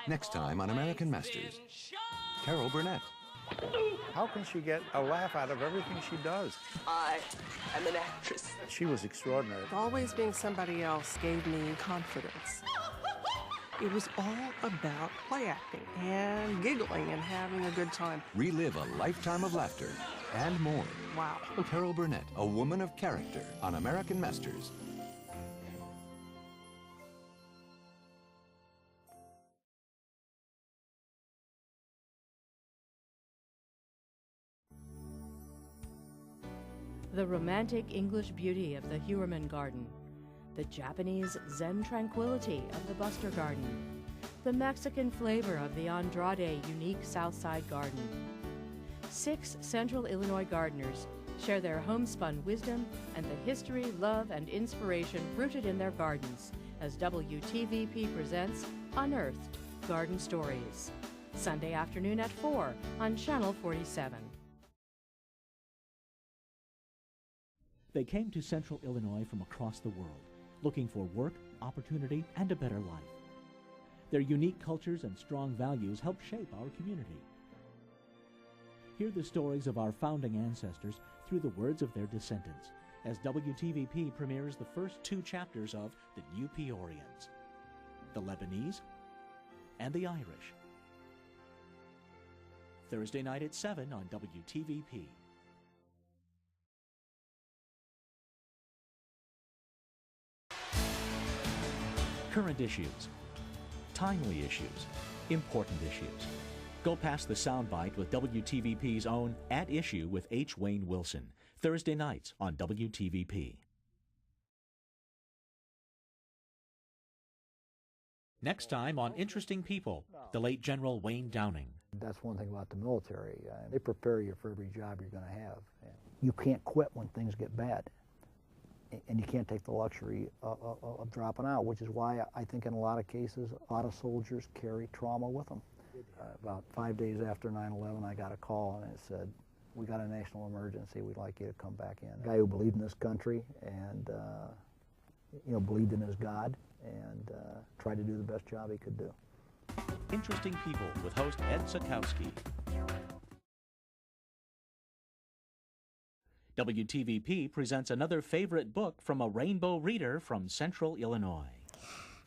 Next time on American Masters, Carol Burnett. How can she get a laugh out of everything she does? I am an actress. She was extraordinary. Always being somebody else gave me confidence. It was all about play acting and giggling and having a good time. Relive a lifetime of laughter and more. Wow. Carol Burnett, a woman of character on American Masters. The romantic English beauty of the Huerman Garden, the Japanese Zen tranquility of the Buster Garden, the Mexican flavor of the Andrade unique Southside Garden. 6 Central Illinois gardeners share their homespun wisdom and the history, love, and inspiration rooted in their gardens as WTVP presents Unearthed Garden Stories, Sunday afternoon at 4 on Channel 47. They came to Central Illinois from across the world, looking for work, opportunity, and a better life. Their unique cultures and strong values helped shape our community. Hear the stories of our founding ancestors through the words of their descendants, as WTVP premieres the first 2 chapters of The New Peorians, the Lebanese and the Irish. Thursday night at 7 on WTVP. Current issues, timely issues, important issues. Go past the soundbite with WTVP's own At Issue with H. Wayne Wilson, Thursday nights on WTVP. Next time on Interesting People, the late General Wayne Downing. That's one thing about the military. They prepare you for every job you're going to have. You can't quit when things get bad. And you can't take the luxury of dropping out, which is why I think in a lot of cases, a lot of soldiers carry trauma with them. About 5 days after 9/11, I got a call and it said, "We got a national emergency. We'd like you to come back in." A guy who believed in this country and believed in his God and tried to do the best job he could do. Interesting People with host Ed Sikowski. WTVP presents another favorite book from a rainbow reader from Central Illinois.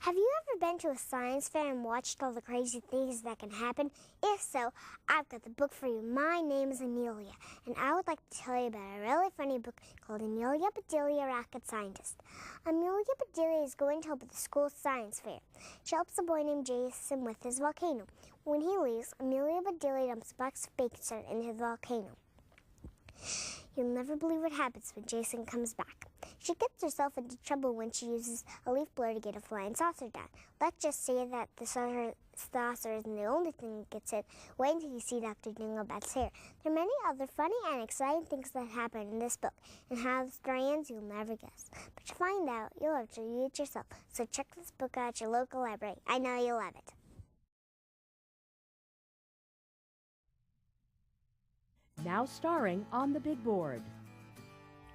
Have you ever been to a science fair and watched all the crazy things that can happen? If so, I've got the book for you. My name is Amelia, and I would like to tell you about a really funny book called Amelia Bedelia, Rocket Scientist. Amelia Bedelia is going to help at the school science fair. She helps a boy named Jason with his volcano. When he leaves, Amelia Bedelia dumps a box of baking soda into the volcano. You'll never believe what happens when Jason comes back. She gets herself into trouble when she uses a leaf blower to get a flying saucer down. Let's just say that the saucer isn't the only thing that gets hit. Wait until you see Dr. Dinglebat's hair. There are many other funny and exciting things that happen in this book, and how the story ends you'll never guess. But to find out, you'll have to read it yourself. So check this book out at your local library. I know you'll love it. Now starring on the big board.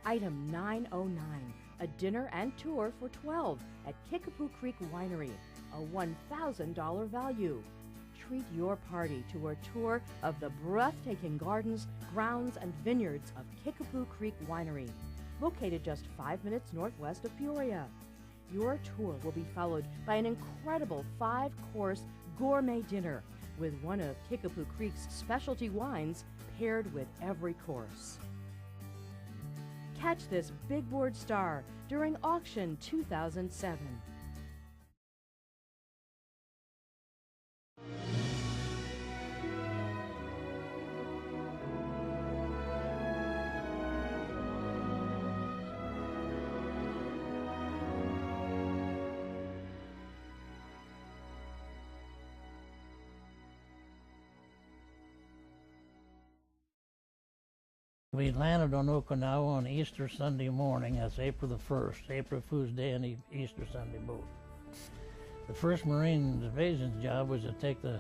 Item 909, a dinner and tour for 12 at Kickapoo Creek Winery, a $1,000 value. Treat your party to a tour of the breathtaking gardens, grounds, and vineyards of Kickapoo Creek Winery, located just 5 minutes northwest of Peoria. Your tour will be followed by an incredible 5-course gourmet dinner with one of Kickapoo Creek's specialty wines paired with every course. Catch this big board star during Auction 2007. We landed on Okinawa on Easter Sunday morning. That's April the 1st, April Fool's Day and Easter Sunday both. The first Marine Division's job was to take the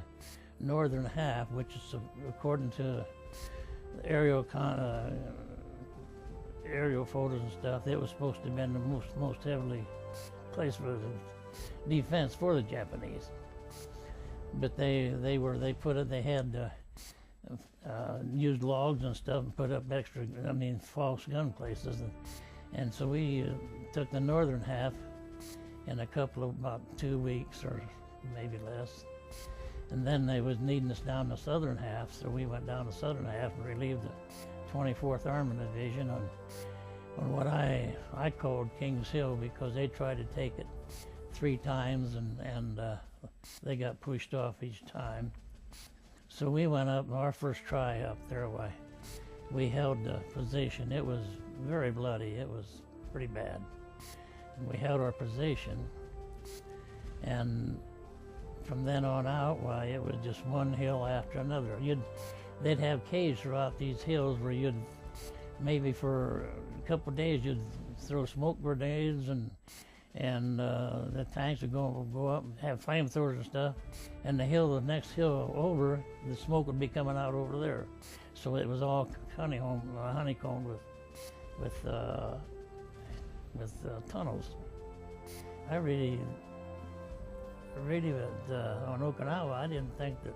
northern half, which is, according to the aerial photos and stuff, it was supposed to have been the most heavily placed for the defense for the Japanese. but they had used logs and stuff and put up extra, false gun places, and so we took the northern half in a couple of about 2 weeks or maybe less, and then they was needing us down the southern half, so we went down the southern half and relieved the 24th Armored Division on what I called Kings Hill, because they tried to take it 3 times and they got pushed off each time. So we went up, our first try up there, we held the position. It was very bloody, it was pretty bad. And we held our position, and from then on out, it was just one hill after another. They'd have caves throughout these hills where you'd, maybe for a couple of days, you'd throw smoke grenades and the tanks would go up and have flamethrowers and stuff, and the next hill over, the smoke would be coming out over there. So it was all honeycombed with tunnels. I really, on Okinawa, I didn't think that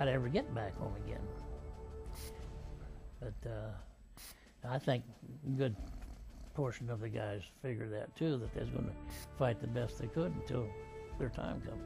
I'd ever get back home again. But I think a good portion of the guys figured that too, that they was going to fight the best they could until their time come.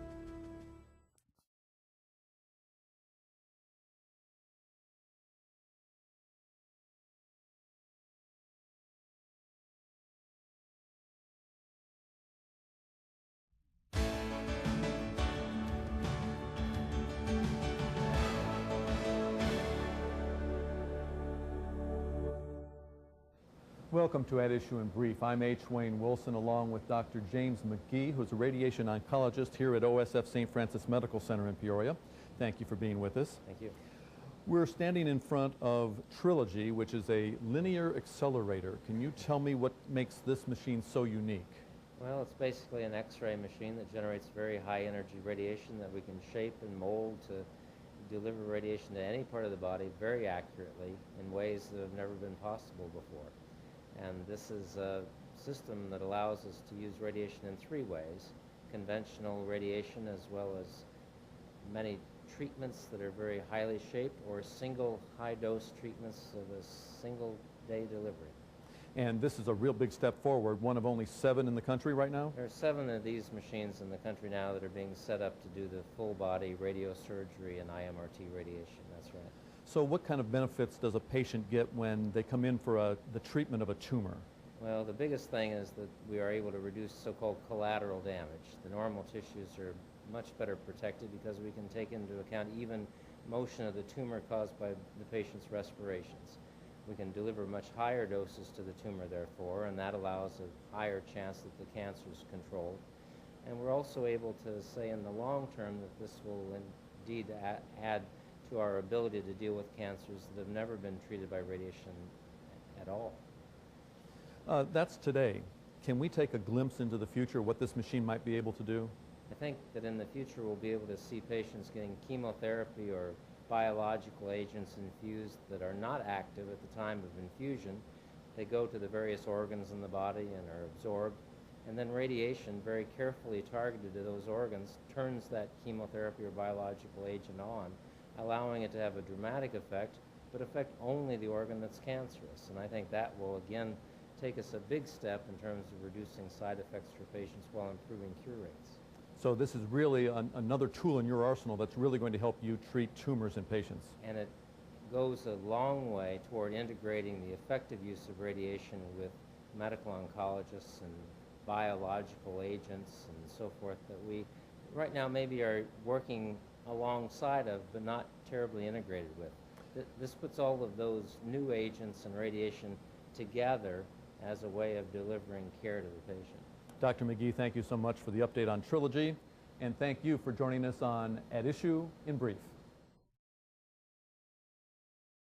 Welcome to At Issue in Brief. I'm H. Wayne Wilson, along with Dr. James McGee, who's a radiation oncologist here at OSF St. Francis Medical Center in Peoria. Thank you for being with us. Thank you. We're standing in front of Trilogy, which is a linear accelerator. Can you tell me what makes this machine so unique? Well, it's basically an X-ray machine that generates very high energy radiation that we can shape and mold to deliver radiation to any part of the body very accurately in ways that have never been possible before. And this is a system that allows us to use radiation in 3 ways: conventional radiation, as well as many treatments that are very highly shaped, or single high-dose treatments of a single-day delivery. And this is a real big step forward, one of only 7 in the country right now? There are 7 of these machines in the country now that are being set up to do the full-body radiosurgery and IMRT radiation. That's right. So what kind of benefits does a patient get when they come in for the treatment of a tumor? Well, the biggest thing is that we are able to reduce so-called collateral damage. The normal tissues are much better protected because we can take into account even motion of the tumor caused by the patient's respirations. We can deliver much higher doses to the tumor, therefore, and that allows a higher chance that the cancer is controlled. And we're also able to say in the long term that this will indeed add to our ability to deal with cancers that have never been treated by radiation at all. That's today. Can we take a glimpse into the future, what this machine might be able to do? I think that in the future we'll be able to see patients getting chemotherapy or biological agents infused that are not active at the time of infusion. They go to the various organs in the body and are absorbed, and then radiation, very carefully targeted to those organs, turns that chemotherapy or biological agent on, allowing it to have a dramatic effect, but affect only the organ that's cancerous. And I think that will again take us a big step in terms of reducing side effects for patients while improving cure rates. So this is really another tool in your arsenal that's really going to help you treat tumors in patients. And it goes a long way toward integrating the effective use of radiation with medical oncologists and biological agents and so forth that we right now maybe are working alongside of, but not terribly integrated with. This puts all of those new agents and radiation together as a way of delivering care to the patient. Dr. McGee, thank you so much for the update on Trilogy, and thank you for joining us on At Issue in Brief.